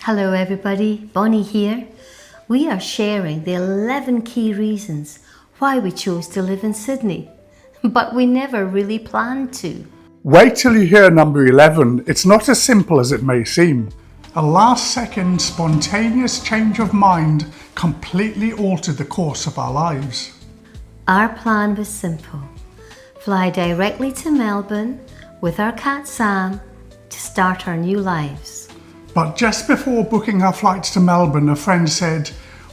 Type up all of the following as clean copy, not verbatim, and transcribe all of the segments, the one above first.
Hello everybody, Bonnie here. We are sharing the 11 key reasons why we chose to live in Sydney, but we never really planned to. Wait till you hear number 11. It's not as simple as it may seem. A last-second spontaneous change of mind completely altered the course of our lives. Our plan was simple. Fly directly to Melbourne with our cat Sam to start our new lives. But just before booking our flights to Melbourne, a friend said,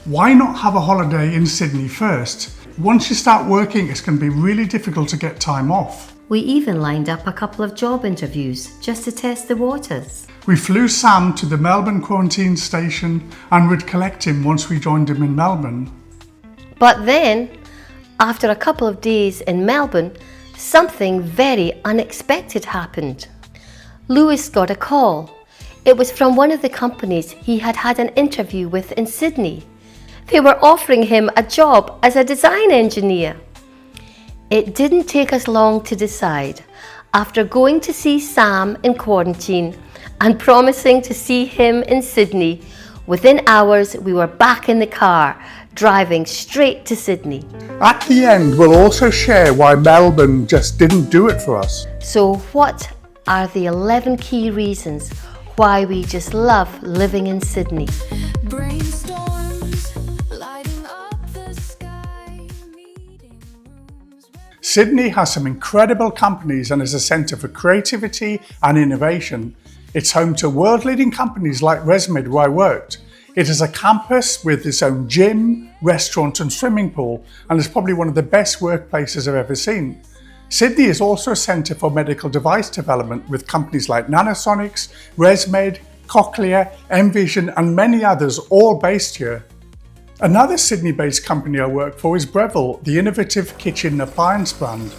why not have a holiday in Sydney first? Once you start working, it's going to be really difficult to get time off. We even lined up a couple of job interviews just to test the waters. We flew Sam to the Melbourne quarantine station and would collect him once we joined him in Melbourne. But then, after a couple of days in Melbourne, something very unexpected happened. Lewis got a call. It was from one of the companies he had had an interview with in Sydney. They were offering him a job as a design engineer. It didn't take us long to decide. After going to see Sam in quarantine and promising to see him in Sydney, within hours we were back in the car, driving straight to Sydney. At the end, we'll also share why Melbourne just didn't do it for us. So what are the 11 key reasons why we just love living in Sydney? Brainstorms, lighting up the sky, meeting rooms. Sydney has some incredible companies and is a centre for creativity and innovation. It's home to world-leading companies like ResMed, where I worked. It is a campus with its own gym, restaurant and swimming pool, and is probably one of the best workplaces I've ever seen. Sydney is also a centre for medical device development with companies like Nanosonics, ResMed, Cochlear, Envision and many others all based here. Another Sydney-based company I work for is Breville, the innovative kitchen appliance brand.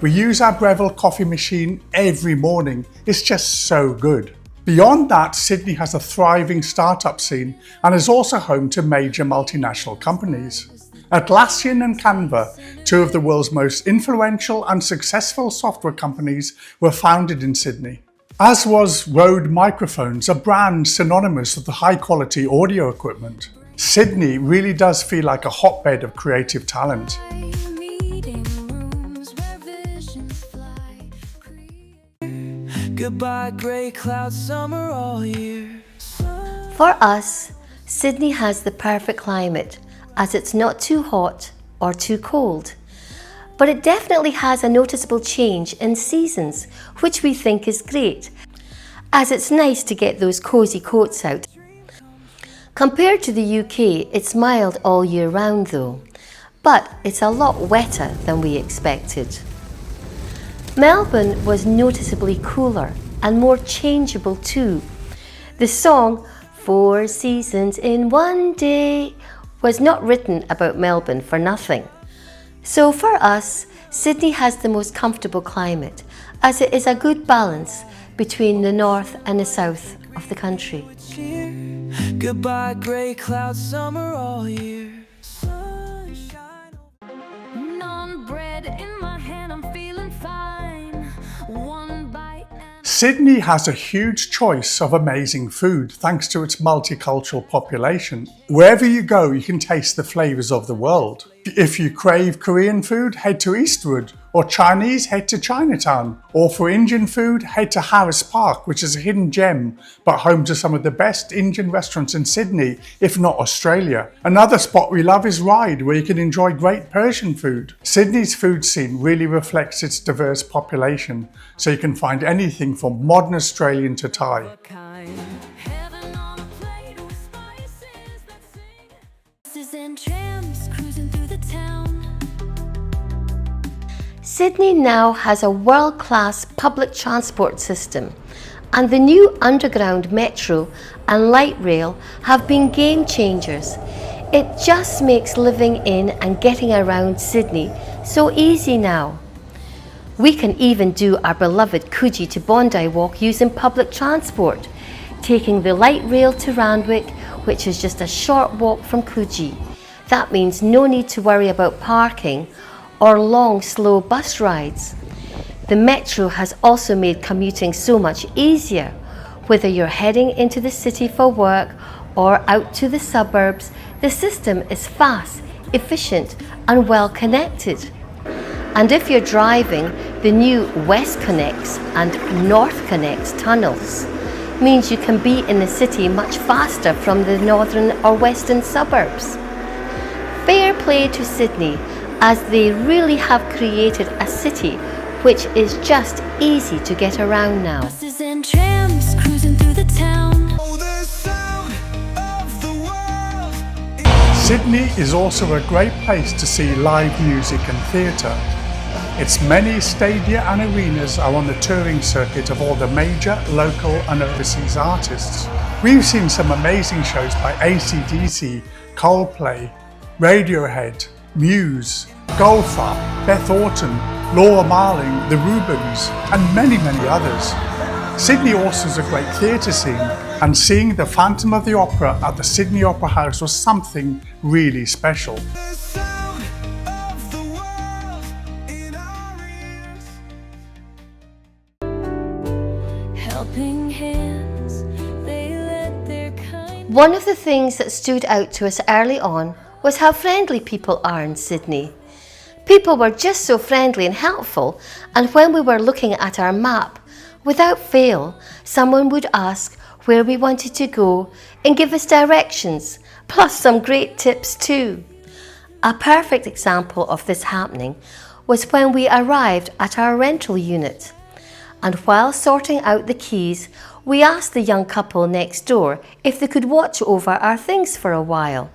We use our Breville coffee machine every morning. It's just so good. Beyond that, Sydney has a thriving startup scene and is also home to major multinational companies. Atlassian and Canva, two of the world's most influential and successful software companies, were founded in Sydney. As was Rode Microphones, a brand synonymous with the high-quality audio equipment. Sydney really does feel like a hotbed of creative talent. Meeting rooms where visions fly. Goodbye, grey clouds, summer all year. For us, Sydney has the perfect climate, as it's not too hot or too cold. But it definitely has a noticeable change in seasons, which we think is great, as it's nice to get those cosy coats out. Compared to the UK, it's mild all year round though, but it's a lot wetter than we expected. Melbourne was noticeably cooler and more changeable too. The song, 4 Seasons in One Day, was not written about Melbourne for nothing. So for us, Sydney has the most comfortable climate, as it is a good balance between the north and the south of the country. Goodbye, grey clouds, summer all year. Sunshine. Naan bread in my hand, I'm feeling fine. One bite. Sydney has a huge choice of amazing food thanks to its multicultural population. Wherever you go, you can taste the flavours of the world. If you crave Korean food, head to Eastwood, or Chinese, head to Chinatown, or for Indian food, head to Harris Park, which is a hidden gem, but home to some of the best Indian restaurants in Sydney, if not Australia. Another spot we love is Ryde, where you can enjoy great Persian food. Sydney's food scene really reflects its diverse population, so you can find anything from modern Australian to Thai. Heaven on a plate with spices that sing. Buses and trams cruising through the town. Sydney now has a world-class public transport system, and the new underground metro and light rail have been game changers. It just makes living in and getting around Sydney so easy now. We can even do our beloved Coogee to Bondi walk using public transport, taking the light rail to Randwick, which is just a short walk from Coogee. That means no need to worry about parking or long, slow bus rides. The metro has also made commuting so much easier. Whether you're heading into the city for work or out to the suburbs, the system is fast, efficient and well connected. And if you're driving, the new West Connects and North Connects tunnels means you can be in the city much faster from the northern or western suburbs. Fair play to Sydney, as they really have created a city which is just easy to get around now. Buses and trams cruising through the town. Sydney is also a great place to see live music and theatre. Its many stadia and arenas are on the touring circuit of all the major local and overseas artists. We've seen some amazing shows by AC/DC, Coldplay, Radiohead, Muse, Goldfrapp, Beth Orton, Laura Marling, The Rubens and many others. Sydney also has a great theatre scene, and seeing the Phantom of the Opera at the Sydney Opera House was something really special. Helping hands, they let their kind. One of the things that stood out to us early on was how friendly people are in Sydney. People were just so friendly and helpful, and when we were looking at our map, without fail, someone would ask where we wanted to go and give us directions, plus some great tips too. A perfect example of this happening was when we arrived at our rental unit. And while sorting out the keys, we asked the young couple next door if they could watch over our things for a while.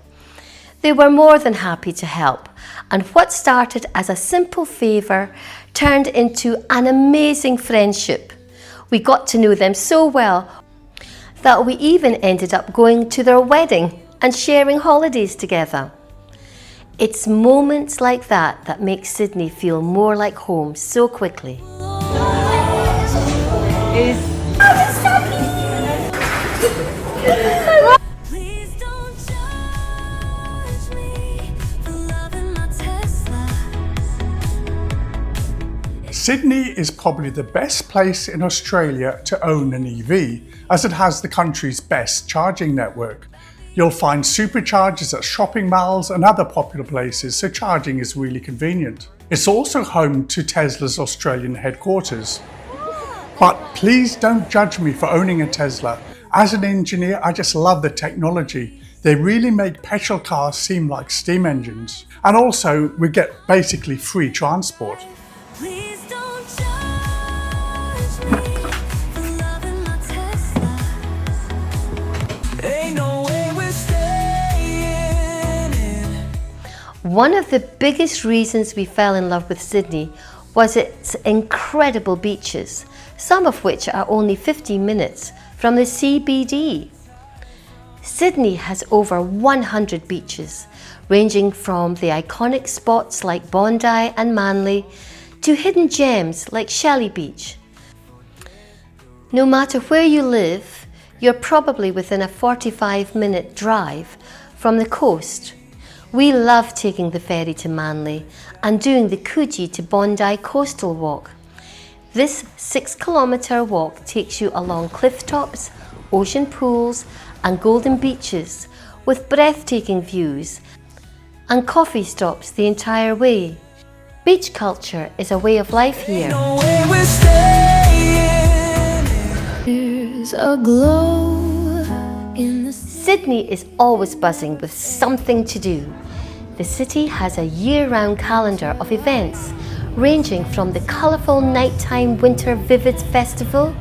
They were more than happy to help, and what started as a simple favour turned into an amazing friendship. We got to know them so well that we even ended up going to their wedding and sharing holidays together. It's moments like that that make Sydney feel more like home so quickly. Please don't judge me for loving my Tesla. Sydney is probably the best place in Australia to own an EV, as it has the country's best charging network. You'll find superchargers at shopping malls and other popular places, so charging is really convenient. It's also home to Tesla's Australian headquarters. But please don't judge me for owning a Tesla. As an engineer, I just love the technology. They really make petrol cars seem like steam engines. And also, we get basically free transport. Please don't judge me for loving my Tesla. Ain't no way we're staying in. One of the biggest reasons we fell in love with Sydney was its incredible beaches, some of which are only 15 minutes from the CBD. Sydney has over 100 beaches, ranging from the iconic spots like Bondi and Manly to hidden gems like Shelley Beach. No matter where you live, you're probably within a 45-minute drive from the coast. We love taking the ferry to Manly and doing the Coogee to Bondi coastal walk. This 6-kilometre walk takes you along cliff tops, ocean pools and golden beaches with breathtaking views and coffee stops the entire way. Beach culture is a way of life here. No way we're staying in. There's a glow in the Sydney is always buzzing with something to do. The city has a year-round calendar of events ranging from the colourful nighttime Winter Vivid Festival,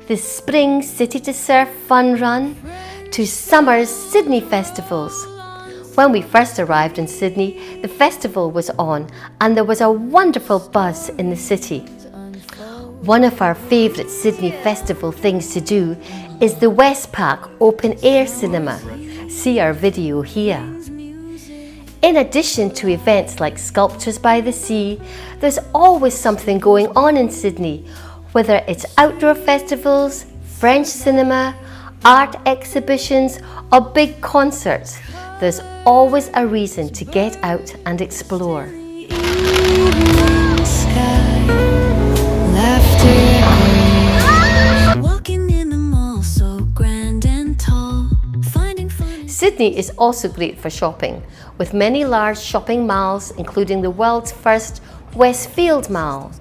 the Spring City to Surf Fun Run, to summer's Sydney festivals. When we first arrived in Sydney, the festival was on and there was a wonderful buzz in the city. One of our favourite Sydney festival things to do is the Westpac Open Air Cinema. See our video here. In addition to events like Sculptures by the Sea, there's always something going on in Sydney, whether it's outdoor festivals, French cinema, art exhibitions or big concerts. There's always a reason to get out and explore. walking in the mall, Sydney is also great for shopping, with many large shopping malls, including the world's first Westfield Mall.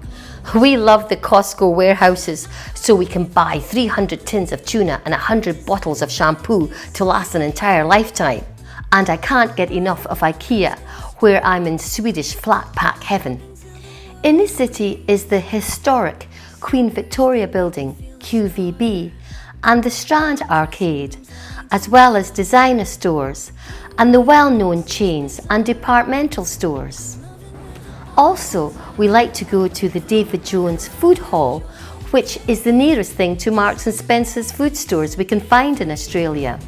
We love the Costco warehouses, so we can buy 300 tins of tuna and 100 bottles of shampoo to last an entire lifetime. And I can't get enough of IKEA, where I'm in Swedish flat pack heaven. In the city is the historic Queen Victoria Building, QVB, and the Strand Arcade, as well as designer stores and the well-known chains and departmental stores. Also, we like to go to the David Jones Food Hall, which is the nearest thing to Marks and Spencer's food stores we can find in Australia.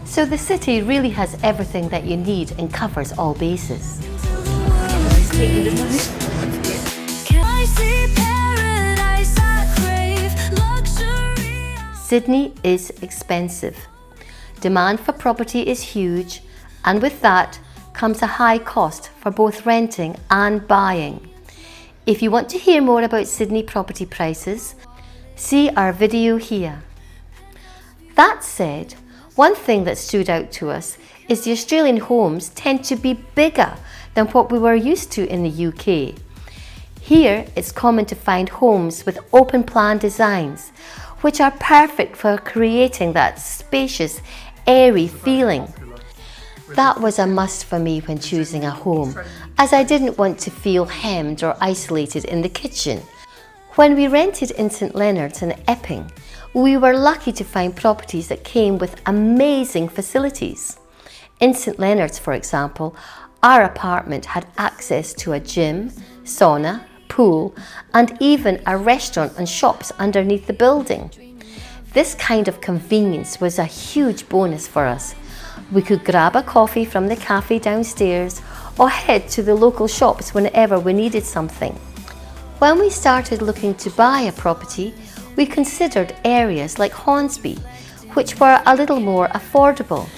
So the city really has everything that you need and covers all bases. Can I see paradise? I crave luxury. Sydney is expensive. Demand for property is huge, and with that comes a high cost for both renting and buying. If you want to hear more about Sydney property prices, see our video here. That said, one thing that stood out to us is the Australian homes tend to be bigger than what we were used to in the UK. Here, it's common to find homes with open plan designs, which are perfect for creating that spacious, airy feeling. That was a must for me when choosing a home, as I didn't want to feel hemmed or isolated in the kitchen. When we rented in St Leonard's and Epping, we were lucky to find properties that came with amazing facilities. In St Leonard's, for example, our apartment had access to a gym, sauna, pool, and even a restaurant and shops underneath the building. This kind of convenience was a huge bonus for us. We could grab a coffee from the cafe downstairs or head to the local shops whenever we needed something. When we started looking to buy a property, we considered areas like Hornsby, which were a little more affordable.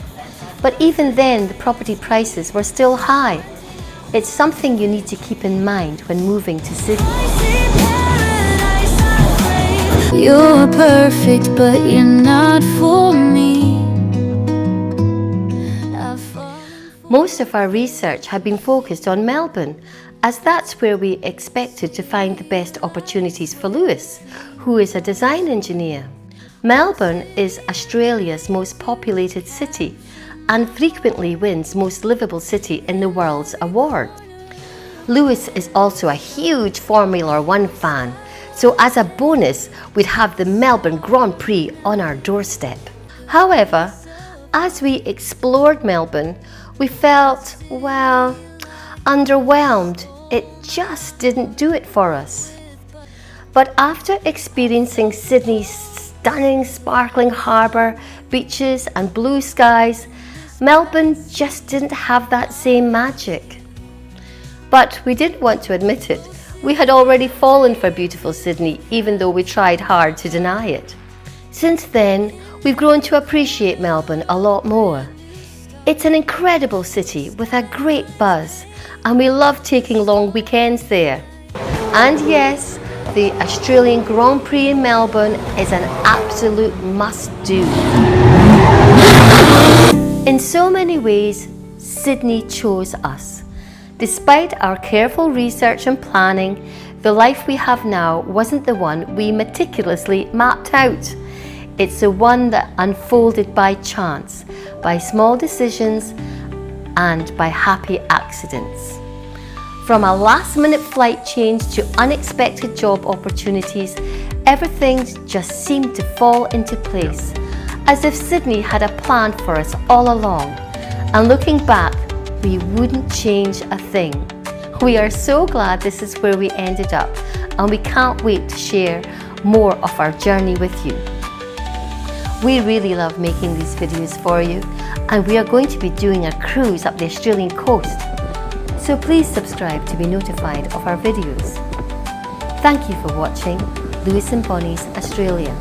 But even then, the property prices were still high. It's something you need to keep in mind when moving to Sydney. I see paradise. I crave. You're perfect, but you're not for me. I've fallen for Most of our research had been focused on Melbourne, as that's where we expected to find the best opportunities for Lewis, who is a design engineer. Melbourne is Australia's most populated city and frequently wins Most Livable City in the world's award. Lewis is also a huge Formula One fan, so as a bonus, we'd have the Melbourne Grand Prix on our doorstep. However, as we explored Melbourne, we felt, well, underwhelmed. It just didn't do it for us. But after experiencing Sydney's stunning sparkling harbour, beaches and blue skies, Melbourne just didn't have that same magic. But we didn't want to admit it. We had already fallen for beautiful Sydney, even though we tried hard to deny it. Since then, we've grown to appreciate Melbourne a lot more. It's an incredible city with a great buzz, and we love taking long weekends there. And yes, the Australian Grand Prix in Melbourne is an absolute must-do. In so many ways, Sydney chose us. Despite our careful research and planning, the life we have now wasn't the one we meticulously mapped out. It's the one that unfolded by chance, by small decisions, and by happy accidents. From a last-minute flight change to unexpected job opportunities, everything just seemed to fall into place, as if Sydney had a plan for us all along. And looking back, we wouldn't change a thing. We are so glad this is where we ended up, and we can't wait to share more of our journey with you. We really love making these videos for you, and we are going to be doing a cruise up the Australian coast. So please subscribe to be notified of our videos. Thank you for watching Lewis and Bonnie's Australia.